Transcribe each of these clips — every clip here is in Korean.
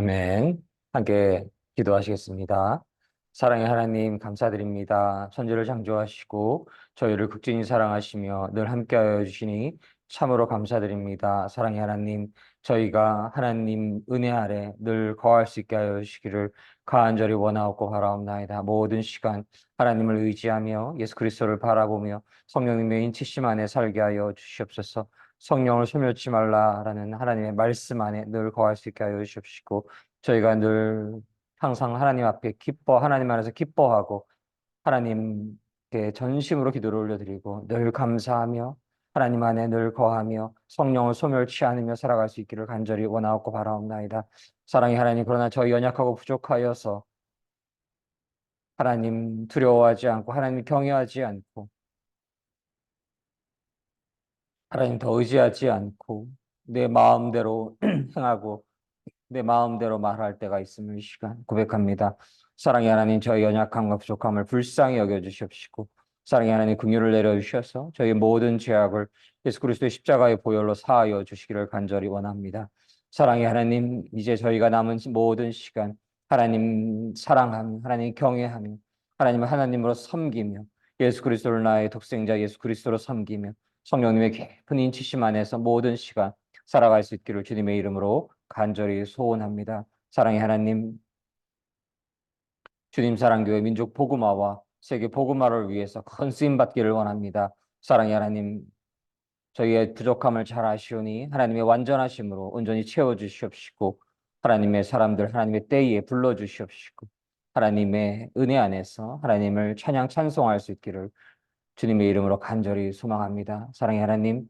아멘. 함께 기도하시겠습니다. 사랑의 하나님 감사드립니다. 천지를 창조하시고 저희를 극진히 사랑하시며 늘 함께하여 주시니 참으로 감사드립니다. 사랑의 하나님, 저희가 하나님 은혜 아래 늘 거할 수 있게 하여 주시기를 간절히 원하옵고 바라옵나이다. 모든 시간 하나님을 의지하며 예수 그리스도를 바라보며 성령님의 인치심 안에 살게 하여 주시옵소서. 성령을 소멸치 말라라는 하나님의 말씀 안에 늘 거할 수 있게 하여 주십시고 저희가 늘 항상 하나님 앞에 하나님 안에서 기뻐하고 하나님께 전심으로 기도를 올려드리고 늘 감사하며 하나님 안에 늘 거하며 성령을 소멸치 않으며 살아갈 수 있기를 간절히 원하옵고 바라옵나이다. 사랑의 하나님, 그러나 저희 연약하고 부족하여서 하나님 두려워하지 않고 하나님 경외하지 않고 하나님 더 의지하지 않고 내 마음대로 행하고 내 마음대로 말할 때가 있음을 이 시간 고백합니다. 사랑의 하나님, 저희 연약함과 부족함을 불쌍히 여겨주시옵시고 사랑의 하나님, 긍휼을 내려주셔서 저희 모든 죄악을 예수 그리스도의 십자가의 보혈로 사하여 주시기를 간절히 원합니다. 사랑의 하나님, 이제 저희가 남은 모든 시간 하나님 사랑하며 하나님 경외하며 하나님을 하나님으로 섬기며 예수 그리스도를 나의 독생자 예수 그리스도로 섬기며 성령님의 깊은 인치심 안에서 모든 시간 살아갈 수 있기를 주님의 이름으로 간절히 소원합니다. 사랑의 하나님, 주님 사랑교회 민족 복음화와 세계 복음화를 위해서 큰 쓰임 받기를 원합니다. 사랑의 하나님, 저희의 부족함을 잘 아시오니 하나님의 완전하심으로 온전히 채워 주시옵시고 하나님의 사람들 하나님의 때에 불러 주시옵시고 하나님의 은혜 안에서 하나님을 찬양 찬송할 수 있기를 주님의 이름으로 간절히 소망합니다. 사랑의 하나님,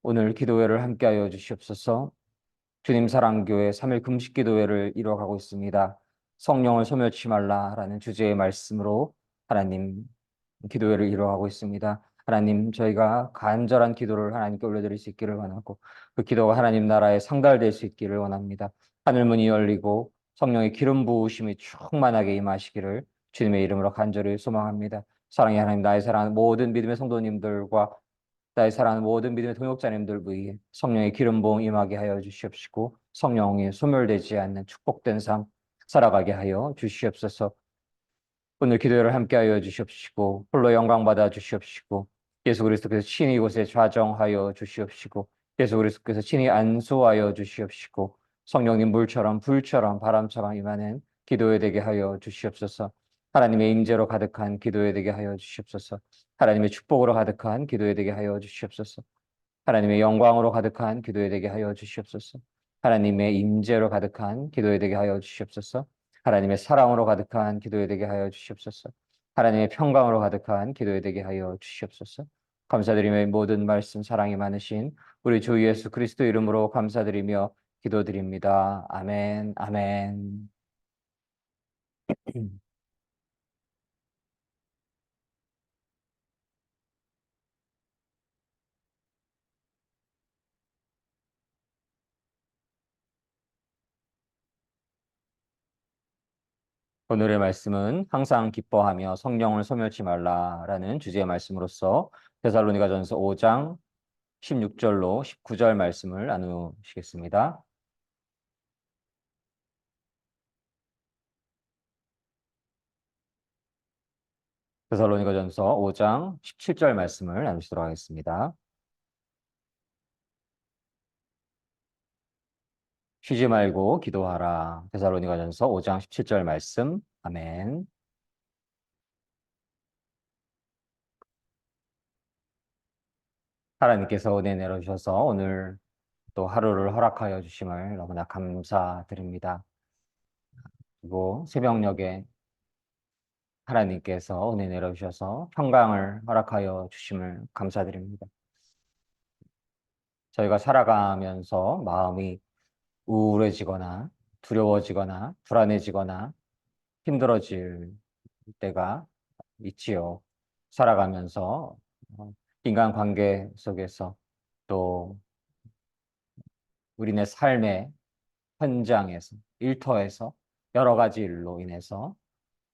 오늘 기도회를 함께하여 주시옵소서. 주님 사랑교회 3일 금식 기도회를 이뤄가고 있습니다. 성령을 소멸치 말라라는 주제의 말씀으로 하나님 기도회를 이뤄가고 있습니다. 하나님, 저희가 간절한 기도를 하나님께 올려드릴 수 있기를 원하고 그 기도가 하나님 나라에 상달될 수 있기를 원합니다. 하늘문이 열리고 성령의 기름 부으심이 충만하게 임하시기를 주님의 이름으로 간절히 소망합니다. 사랑의 하나님, 나의 사랑하는 모든 믿음의 성도님들과 나의 사랑하는 모든 믿음의 동역자님들 위해 성령의 기름 부음 임하게 하여 주시옵시고 성령이 소멸되지 않는 축복된 삶 살아가게 하여 주시옵소서. 오늘 기도를 함께 하여 주시옵시고 홀로 영광 받아 주시옵시고 예수 그리스도께서 친히 이곳에 좌정하여 주시옵시고 예수 그리스도께서 친히 안수하여 주시옵시고 성령님 물처럼 불처럼 바람처럼 임하는 기도에 되게 하여 주시옵소서. 하나님의 임재로 가득한 기도에 되게 하여 주시옵소서. 하나님의 축복으로 가득한 기도에 되게 하여 주시옵소서. 하나님의 영광으로 가득한 기도에 되게 하여 주시옵소서. 하나님의 임재로 가득한 기도에 되게 하여 주시옵소서. 하나님의 사랑으로 가득한 기도에 되게 하여 주시옵소서. 하나님의 평강으로 가득한 기도에 되게 하여 주시옵소서. 감사드리며 모든 말씀 사랑이 많으신 우리 주 예수 그리스도 이름으로 감사드리며 기도드립니다. 아멘, 아멘. 오늘의 말씀은 항상 기뻐하며 성령을 소멸치 말라라는 주제의 말씀으로서 데살로니가전서 5장 16절로 19절 말씀을 나누시겠습니다. 데살로니가전서 5장 17절 말씀을 나누시도록 하겠습니다. 쉬지 말고 기도하라. 데살로니가전서 5장 17절 말씀. 아멘. 하나님께서 은혜 내려주셔서 오늘 또 하루를 허락하여 주심을 너무나 감사드립니다. 그리고 새벽녘에 하나님께서 은혜 내려주셔서 평강을 허락하여 주심을 감사드립니다. 저희가 살아가면서 마음이 우울해지거나 두려워지거나 불안해지거나 힘들어질 때가 있지요. 살아가면서 인간관계 속에서 또 우리네 삶의 현장에서 일터에서 여러 가지 일로 인해서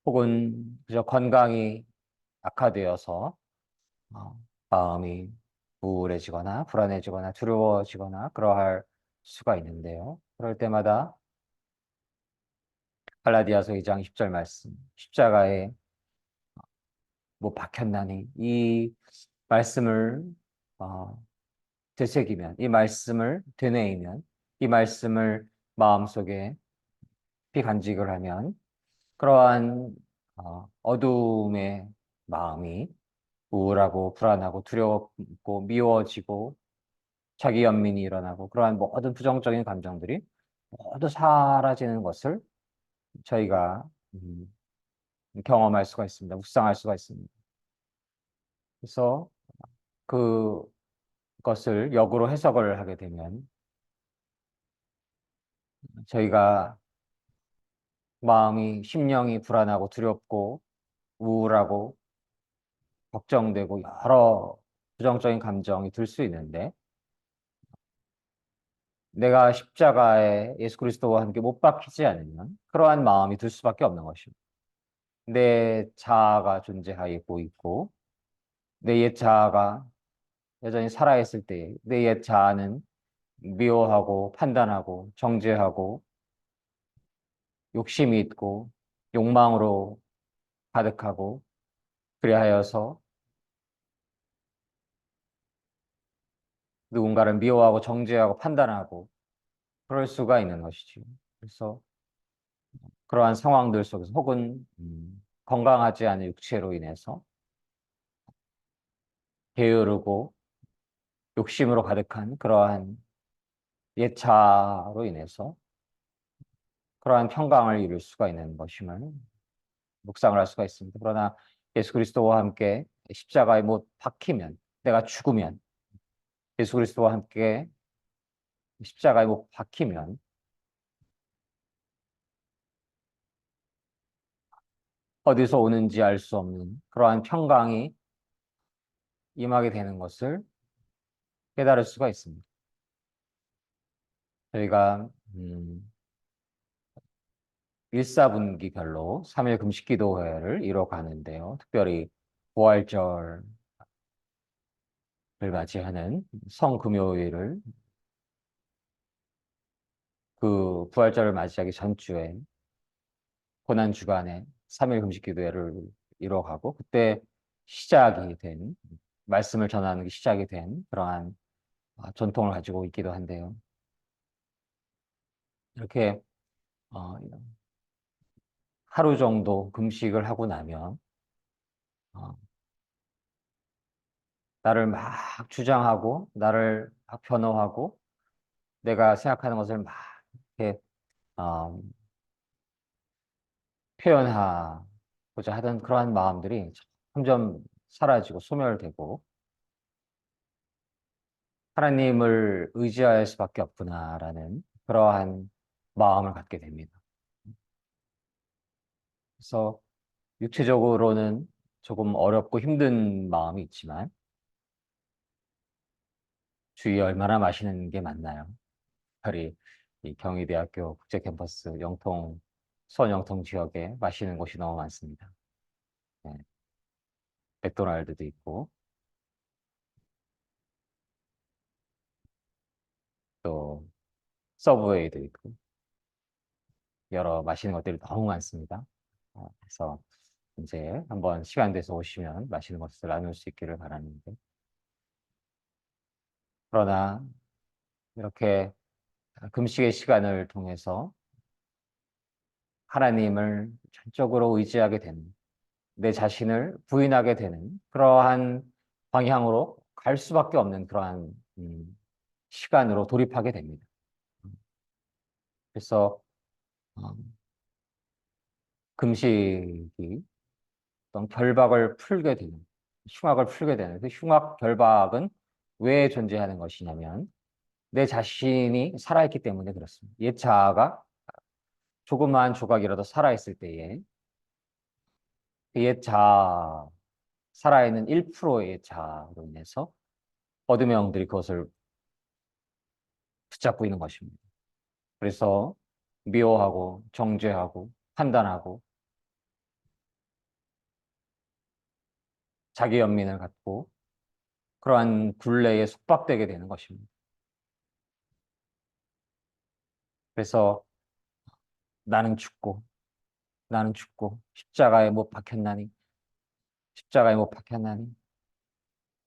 혹은 그저 건강이 악화되어서 마음이 우울해지거나 불안해지거나 두려워지거나 그러할 수가 있는데요. 그럴 때마다 갈라디아서 2장 10절 말씀, 십자가에 못 박혔나니 이 말씀을 어, 되새기면, 이 말씀을 되뇌이면, 이 말씀을 마음속에 피간직을 하면 그러한 어두움의 마음이 우울하고 불안하고 두렵고 미워지고 자기 연민이 일어나고 그러한 모든 부정적인 감정들이 모두 사라지는 것을 저희가 경험할 수가 있습니다. 묵상할 수가 있습니다. 그래서 그것을 역으로 해석을 하게 되면 저희가 마음이, 심령이 불안하고 두렵고 우울하고 걱정되고 여러 부정적인 감정이 들 수 있는데 내가 십자가에 예수 그리스도와 함께 못 박히지 않으면 그러한 마음이 들 수밖에 없는 것입니다. 내 자아가 존재하고 있고 내 옛 자아가 여전히 살아있을 때 내 옛 자아는 미워하고 판단하고 정죄하고 욕심이 있고 욕망으로 가득하고 그리하여서 누군가를 미워하고 정죄하고 판단하고 그럴 수가 있는 것이죠. 그래서 그러한 상황들 속에서 혹은 건강하지 않은 육체로 인해서 게으르고 욕심으로 가득한 그러한 옛 자아로 인해서 그러한 평강을 이룰 수가 있는 것임을 묵상을 할 수가 있습니다. 그러나 예수 그리스도와 함께 십자가에 못 박히면, 내가 죽으면, 예수 그리스도와 함께 십자가에 못 박히면 어디서 오는지 알 수 없는 그러한 평강이 임하게 되는 것을 깨달을 수가 있습니다. 저희가 일사분기별로 3일 금식기도회를 이뤄가는데요. 특별히 부활절을 맞이하는 성금요일을 그 부활절을 맞이하기 전주에 고난주간에 3일 금식기도회를 이뤄가고 그때 시작이 된 말씀을 전하는 게 시작이 된 그러한 전통을 가지고 있기도 한데요. 이렇게 어, 하루 정도 금식을 하고 나면 어, 나를 막 주장하고 나를 막 변호하고 내가 생각하는 것을 막 이렇게 어, 표현하고자 하던 그러한 마음들이 점점 사라지고 소멸되고 하나님을 의지할 수밖에 없구나라는 그러한 마음을 갖게 됩니다. 그래서 육체적으로는 조금 어렵고 힘든 마음이 있지만 주위에 얼마나 맛있는 게 많나요? 특별히 이 경희대학교 국제캠퍼스 영통, 수원 영통 지역에 맛있는 곳이 너무 많습니다. 네, 맥도날드도 있고 또 서브웨이도 있고 여러 맛있는 것들이 너무 많습니다. 그래서 이제 한번 시간 돼서 오시면 맛있는 것을 나눌 수 있기를 바라는데 그러나 이렇게 금식의 시간을 통해서 하나님을 전적으로 의지하게 되는 내 자신을 부인하게 되는 그러한 방향으로 갈 수밖에 없는 그러한 시간으로 돌입하게 됩니다. 그래서 어, 금식이 어떤 결박을 풀게 되는 흉악을 풀게 되는 그 흉악 결박은 왜 존재하는 것이냐면 내 자신이 살아있기 때문에 그렇습니다. 옛 자아가 조그마한 조각이라도 살아있을 때에 그 옛 자아, 살아있는 1%의 자아로 인해서 어둠의 영들이 그것을 붙잡고 있는 것입니다. 그래서 미워하고 정죄하고 판단하고 자기 연민을 갖고 그러한 굴레에 속박되게 되는 것입니다. 그래서 나는 죽고 나는 죽고 십자가에 못 박혔나니 십자가에 못 박혔나니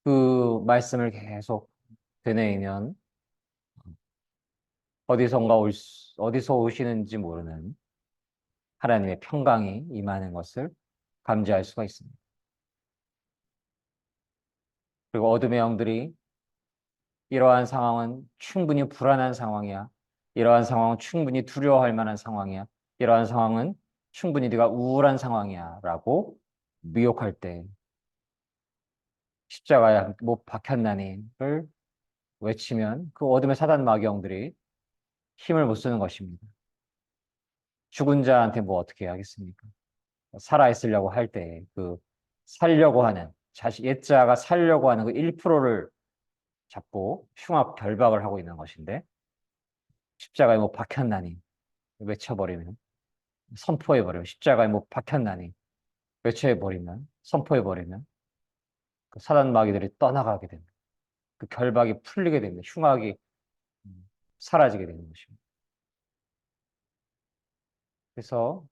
그 말씀을 계속 되뇌이면 어디서 오시는지 모르는 하나님의 평강이 임하는 것을 감지할 수가 있습니다. 그리고 어둠의 영들이 이러한 상황은 충분히 불안한 상황이야. 이러한 상황은 충분히 두려워할 만한 상황이야. 이러한 상황은 충분히 네가 우울한 상황이야. 라고 미혹할 때 십자가에 못 박혔나니를 외치면 그 어둠의 사단 마귀영들이 힘을 못 쓰는 것입니다. 죽은 자한테 뭐 어떻게 하겠습니까? 살아있으려고 할 때 그 살려고 하는 옛자가 살려고 하는 그 1%를 잡고 흉악 결박을 하고 있는 것인데 십자가에 못 박혔나니 외쳐버리면 선포해버리면 십자가에 못 박혔나니 외쳐버리면 선포해버리면 그 사단 마귀들이 떠나가게 됩니다. 그 결박이 풀리게 됩니다. 흉악이 사라지게 되는 것입니다. 그래서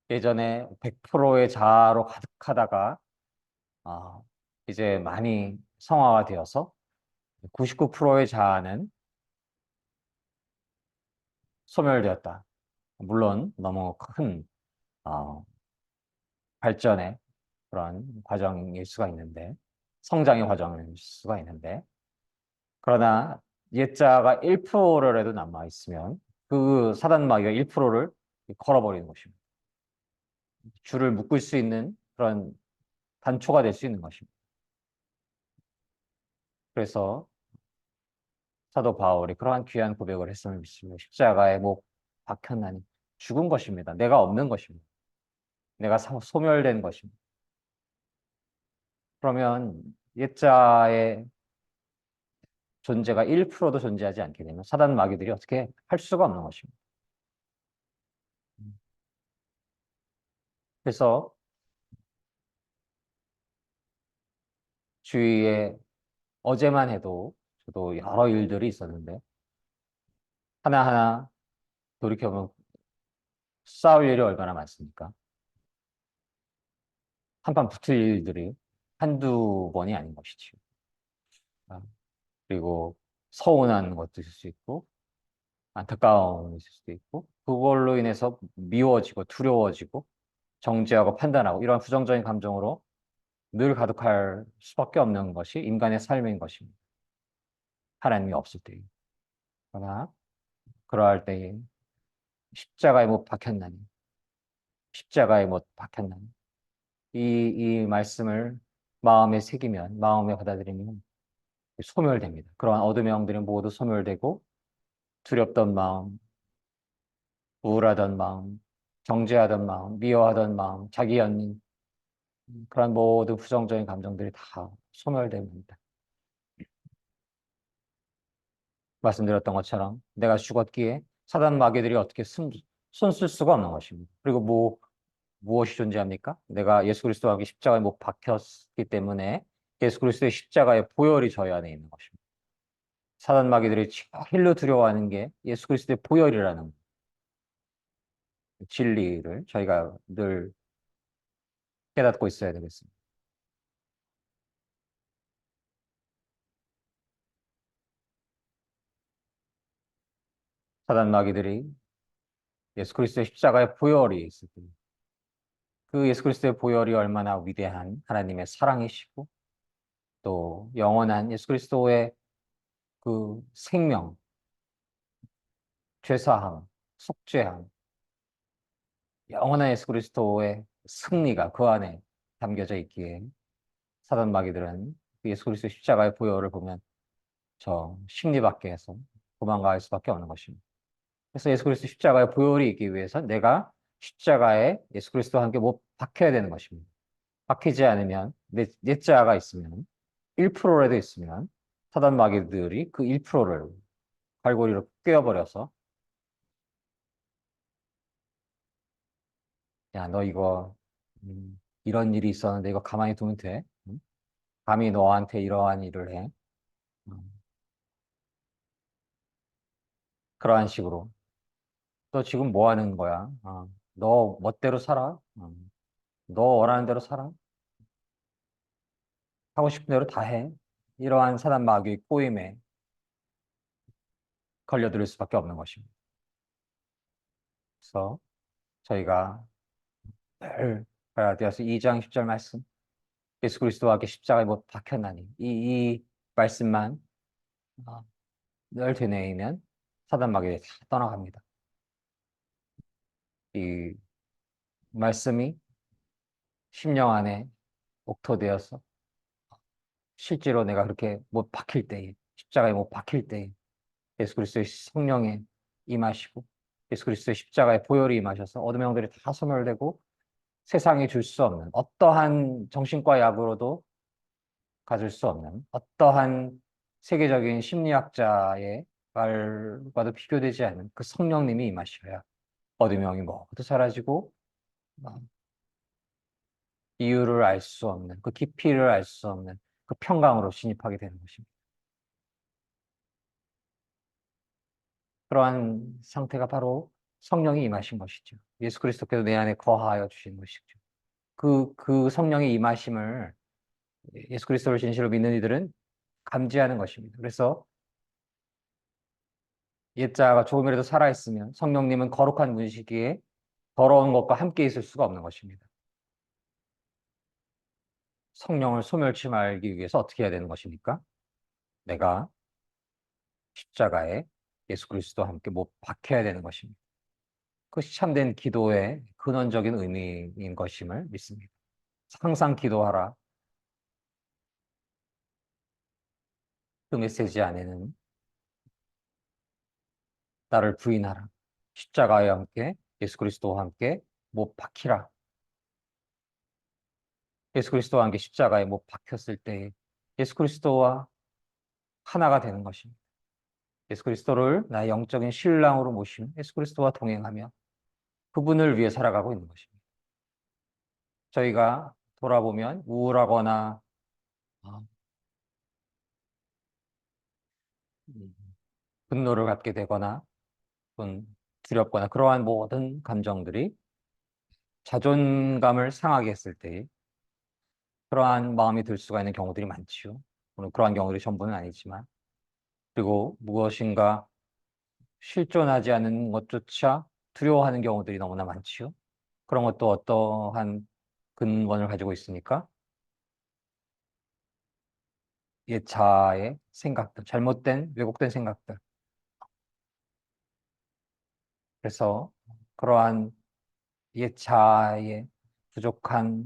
예전에 100%의 자아로 가득하다가 아, 이제 많이 성화가 되어서 99%의 자아는 소멸되었다. 물론 너무 큰 어, 발전의 그런 과정일 수가 있는데 성장의 과정일 수가 있는데 그러나 옛자가 1%라도 남아 있으면 그 사단 마귀가 1%를 걸어버리는 것입니다. 줄을 묶을 수 있는 그런 단초가 될 수 있는 것입니다. 그래서 사도 바울이 그러한 귀한 고백을 했음을 믿습니다. 십자가에 못 박혔나니 죽은 것입니다. 내가 없는 것입니다. 내가 소멸된 것입니다. 그러면 옛자의 존재가 1%도 존재하지 않게 되면 사단 마귀들이 어떻게 할 수가 없는 것입니다. 그래서 주위에 어제만 해도 저도 여러 일들이 있었는데 하나하나 돌이켜보면 싸울 일이 얼마나 많습니까? 한판 붙을 일들이 한두 번이 아닌 것이지요. 아, 그리고 서운한 것도 있을 수 있고 안타까움이 있을 수도 있고 그걸로 인해서 미워지고 두려워지고 정죄하고 판단하고 이런 부정적인 감정으로 늘 가득할 수밖에 없는 것이 인간의 삶인 것입니다. 하나님이 없을 때에. 그러나 그러할 때에 십자가에 못 박혔나니 십자가에 못 박혔나니 이 말씀을 마음에 새기면 마음에 받아들이면 소멸됩니다. 그러한 어둠의 영들이 모두 소멸되고 두렵던 마음, 우울하던 마음, 정죄하던 마음, 미워하던 마음, 자기 연민 그런 모든 부정적인 감정들이 다 소멸됩니다. 말씀드렸던 것처럼 내가 죽었기에 사단 마귀들이 어떻게 손쓸 수가 없는 것입니다. 그리고 무엇이 존재합니까? 내가 예수 그리스도와 함께 십자가에 못 박혔기 때문에 예수 그리스도의 십자가의 보혈이 저희 안에 있는 것입니다. 사단 마귀들이 제일로 두려워하는 게 예수 그리스도의 보혈이라는 진리를 저희가 늘 깨닫고 있어야 되겠습니다. 사단 마귀들이 예수 그리스도의 십자가의 보혈이 있을 때 그 예수 그리스도의 보혈이 얼마나 위대한 하나님의 사랑이시고 또 영원한 예수 그리스도의 그 생명, 죄사함, 속죄함, 영원한 예수 그리스도의 승리가 그 안에 담겨져 있기에 사단 마귀들은 그 예수 그리스도 십자가의 보혈을 보면 저 심리 밖에서 도망갈 수밖에 없는 것입니다. 그래서 예수 그리스도 십자가의 보혈이 있기 위해서 내가 십자가에 예수 그리스도와 함께 못 박혀야 되는 것입니다. 박히지 않으면 내 자가 있으면 1%라도 있으면 사단 마귀들이 그 1%를 갈고리로 꿰어버려서 야, 너 이거 이런 일이 있었는데 이거 가만히 두면 돼? 응? 감히 너한테 이러한 일을 해? 음, 그러한 식으로 너 지금 뭐 하는 거야? 너 멋대로 살아? 너 원하는 대로 살아? 하고 싶은 대로 다 해. 이러한 사단 마귀의 꼬임에 걸려들 수밖에 없는 것입니다. 그래서 저희가 늘 갈라디아서 2장 10절 말씀 예수 그리스도와 함께 십자가에 못 박혔나니 이 말씀만 어, 늘 되뇌이면 사단 마귀에 다 떠나갑니다. 이 말씀이 심령 안에 옥토되어서 실제로 내가 그렇게 못 박힐 때에 십자가에 못 박힐 때에 예수 그리스도의 성령에 임하시고 예수 그리스도의 십자가에 보혈이 임하셔서 어둠의 영들이 다 소멸되고 세상이 줄 수 없는 어떠한 정신과 약으로도 가질 수 없는 어떠한 세계적인 심리학자의 말과도 비교되지 않는 그 성령님이 임하셔야 어둠의 영이 모두 사라지고 어, 이유를 알 수 없는 그 깊이를 알 수 없는 그 평강으로 진입하게 되는 것입니다. 그러한 상태가 바로 성령이 임하신 것이죠. 예수 그리스도께서 내 안에 거하여 주신 것이죠. 그 성령의 임하심을 예수 그리스도를 진실로 믿는 이들은 감지하는 것입니다. 그래서 옛자가 조금이라도 살아있으면 성령님은 거룩한 문시기에 더러운 것과 함께 있을 수가 없는 것입니다. 성령을 소멸치 말기 위해서 어떻게 해야 되는 것입니까? 내가 십자가에 예수 그리스도와 함께 못 박혀야 되는 것입니다. 그것이 참된 기도의 근원적인 의미인 것임을 믿습니다. 항상 기도하라. 그 메시지 안에는 나를 부인하라. 십자가에 함께 예수 그리스도와 함께 못 박히라. 예수 그리스도와 함께 십자가에 못 박혔을 때 예수 그리스도와 하나가 되는 것입니다. 예수 그리스도를 나의 영적인 신랑으로 모시는 예수 그리스도와 동행하며 그분을 위해 살아가고 있는 것입니다. 저희가 돌아보면 우울하거나 어, 음, 분노를 갖게 되거나 또는 두렵거나 그러한 모든 감정들이 자존감을 상하게 했을 때 그러한 마음이 들 수가 있는 경우들이 많지요. 물론 그러한 경우들이 전부는 아니지만 그리고 무엇인가 실존하지 않는 것조차 두려워하는 경우들이 너무나 많지요. 그런 것도 어떠한 근원을 가지고 있으니까 옛 자아의 생각들, 잘못된 왜곡된 생각들. 그래서 그러한 옛 자아의 부족한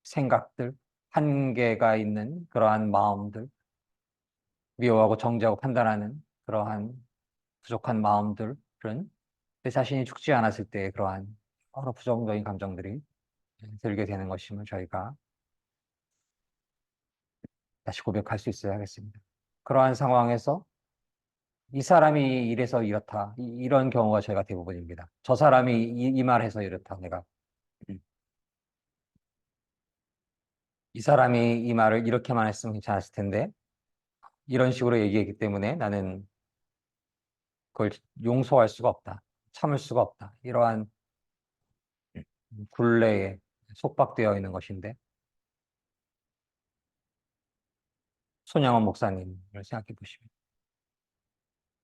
생각들, 한계가 있는 그러한 마음들, 미워하고 정죄하고 판단하는 그러한 부족한 마음들은 내 자신이 죽지 않았을 때 그러한 여러 부정적인 감정들이 들게 되는 것임을 저희가 다시 고백할 수 있어야 하겠습니다. 그러한 상황에서 이 사람이 이래서 이렇다. 이런 경우가 저희가 대부분입니다. 저 사람이 이 말해서 이렇다. 내가 이 사람이 이 말을 이렇게만 했으면 괜찮았을 텐데 이런 식으로 얘기했기 때문에 나는 그걸 용서할 수가 없다. 참을 수가 없다. 이러한 굴레에 속박되어 있는 것인데 손양원 목사님을 생각해 보시면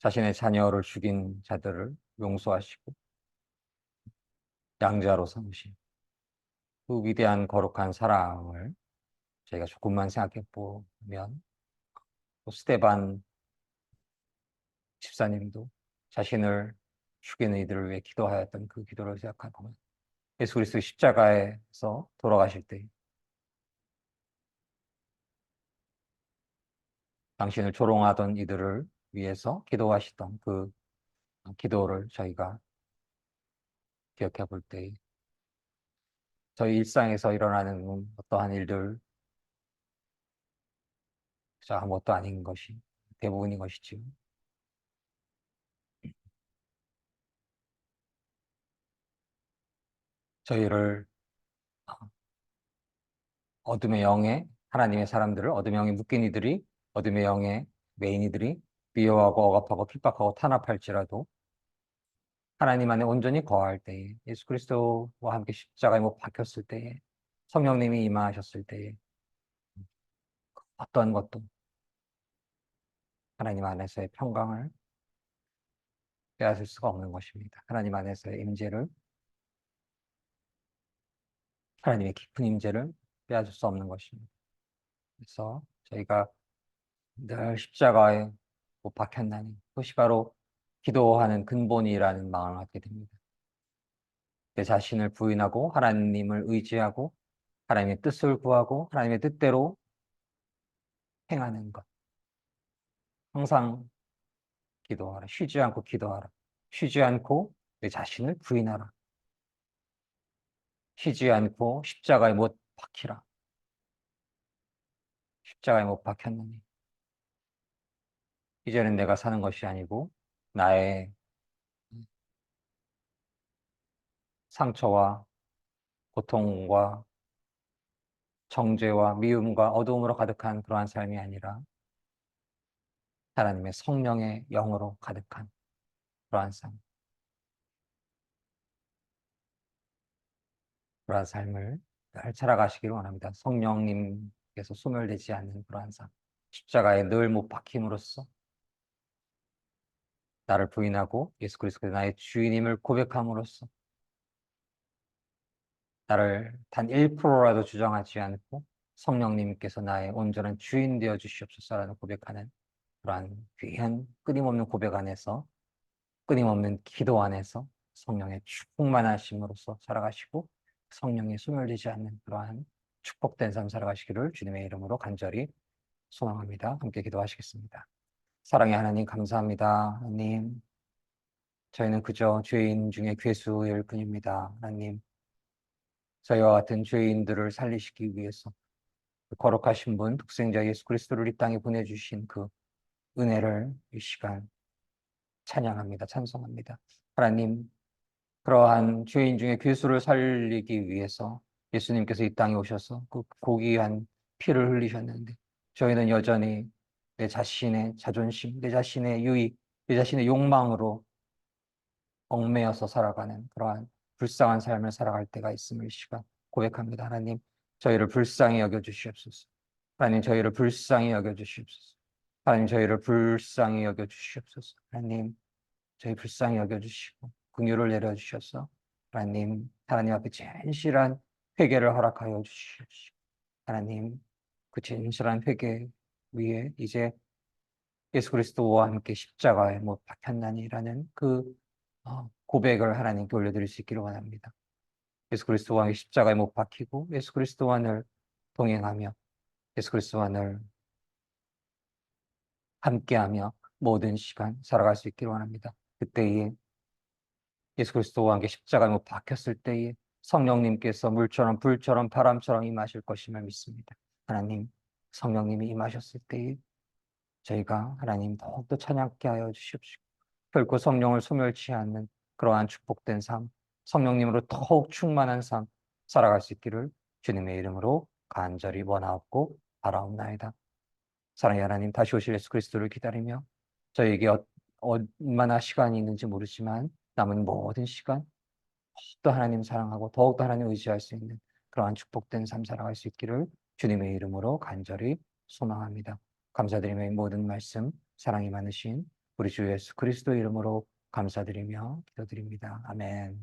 자신의 자녀를 죽인 자들을 용서하시고 양자로 삼으신 그 위대한 거룩한 사랑을 저희가 조금만 생각해 보면 또 스테반 집사님도 자신을 죽이는 이들을 위해 기도하였던 그 기도를 생각하면 예수 그리스도 십자가에서 돌아가실 때 당신을 조롱하던 이들을 위해서 기도하시던 그 기도를 저희가 기억해 볼 때 저희 일상에서 일어나는 어떠한 일들 그저 아무것도 아닌 것이 대부분인 것이지요. 저희를 어둠의 영에 하나님의 사람들을 어둠의 영에 묶인 이들이 어둠의 영의 메인 이들이 미워하고 억압하고 핍박하고 탄압할지라도 하나님 안에 온전히 거할 때에 예수 그리스도와 함께 십자가에 못 박혔을 때에 성령님이 임하셨을 때에 어떤 것도 하나님 안에서의 평강을 빼앗을 수가 없는 것입니다. 하나님 안에서의 임재를 하나님의 깊은 임재를 빼앗을 수 없는 것입니다. 그래서 저희가 늘 십자가에 못 박혔나니 그것이 바로 기도하는 근본이라는 마음을 갖게 됩니다. 내 자신을 부인하고 하나님을 의지하고 하나님의 뜻을 구하고 하나님의 뜻대로 행하는 것. 항상 기도하라. 쉬지 않고 기도하라. 쉬지 않고 내 자신을 부인하라. 쉬지 않고 십자가에 못 박히라. 십자가에 못 박혔느니 이제는 내가 사는 것이 아니고 나의 상처와 고통과 정죄와 미움과 어두움으로 가득한 그러한 삶이 아니라 하나님의 성령의 영으로 가득한 그러한 삶, 그러한 삶을 잘 살아가시기를 원합니다. 성령님께서 소멸되지 않는 그러한 삶, 십자가에 늘 못 박힘으로써 나를 부인하고 예수 그리스도의 나의 주인임을 고백함으로써 나를 단 1%라도 주장하지 않고 성령님께서 나의 온전한 주인 되어 주시옵소서라는 고백하는 그러한 귀한 끊임없는 고백 안에서 끊임없는 기도 안에서 성령의 충만하심으로써 살아가시고 성령이 소멸되지 않는 그러한 축복된 삶 살아가시기를 주님의 이름으로 간절히 소망합니다. 함께 기도하시겠습니다. 사랑의 하나님 감사합니다. 하나님, 저희는 그저 죄인 중에 괴수일 뿐입니다. 하나님, 저희와 같은 죄인들을 살리시기 위해서 그 거룩하신 분, 독생자 예수 그리스도를 이 땅에 보내주신 그 은혜를 이 시간 찬양합니다. 찬송합니다. 하나님, 그러한 죄인 중에 괴수를 살리기 위해서 예수님께서 이 땅에 오셔서 그 고귀한 피를 흘리셨는데 저희는 여전히 내 자신의 자존심, 내 자신의 유익, 내 자신의 욕망으로 얽매여서 살아가는 그러한 불쌍한 삶을 살아갈 때가 있음을 이 시간 고백합니다. 하나님, 저희를 불쌍히 여겨주시옵소서. 하나님, 저희를 불쌍히 여겨주시옵소서. 하나님, 저희를 불쌍히 여겨주시옵소서. 하나님, 저희 불쌍히 여겨주시고 긍휼을 내려주셔서 하나님 앞에 진실한 회개를 허락하여 주시옵시고 하나님, 그 진실한 회개 위에 이제 예수 그리스도와 함께 십자가에 못 박혔나니라는 그 고백을 하나님께 올려드릴 수 있기를 원합니다. 예수 그리스도와 함께 십자가에 못 박히고 예수 그리스도와 늘 동행하며 예수 그리스도와 늘 함께하며 모든 시간 살아갈 수 있기를 원합니다. 그때에 예수 그리스도와 함께 십자가에 못 박혔을 때에 성령님께서 물처럼 불처럼 바람처럼 임하실 것임을 믿습니다. 하나님, 성령님이 임하셨을 때에 저희가 하나님 더욱더 찬양케 하여 주시옵시고 결코 성령을 소멸치 않는 그러한 축복된 삶, 성령님으로 더욱 충만한 삶 살아갈 수 있기를 주님의 이름으로 간절히 원하옵고 바라옵나이다. 사랑의 하나님, 다시 오실 예수 그리스도를 기다리며 저에게 얼마나 시간이 있는지 모르지만 남은 모든 시간 더욱더 하나님 사랑하고 더욱더 하나님 의지할 수 있는 그러한 축복된 삶 살아갈 수 있기를 주님의 이름으로 간절히 소망합니다. 감사드리며 이 모든 말씀 사랑이 많으신 우리 주 예수 그리스도 이름으로 감사드리며 기도드립니다. 아멘.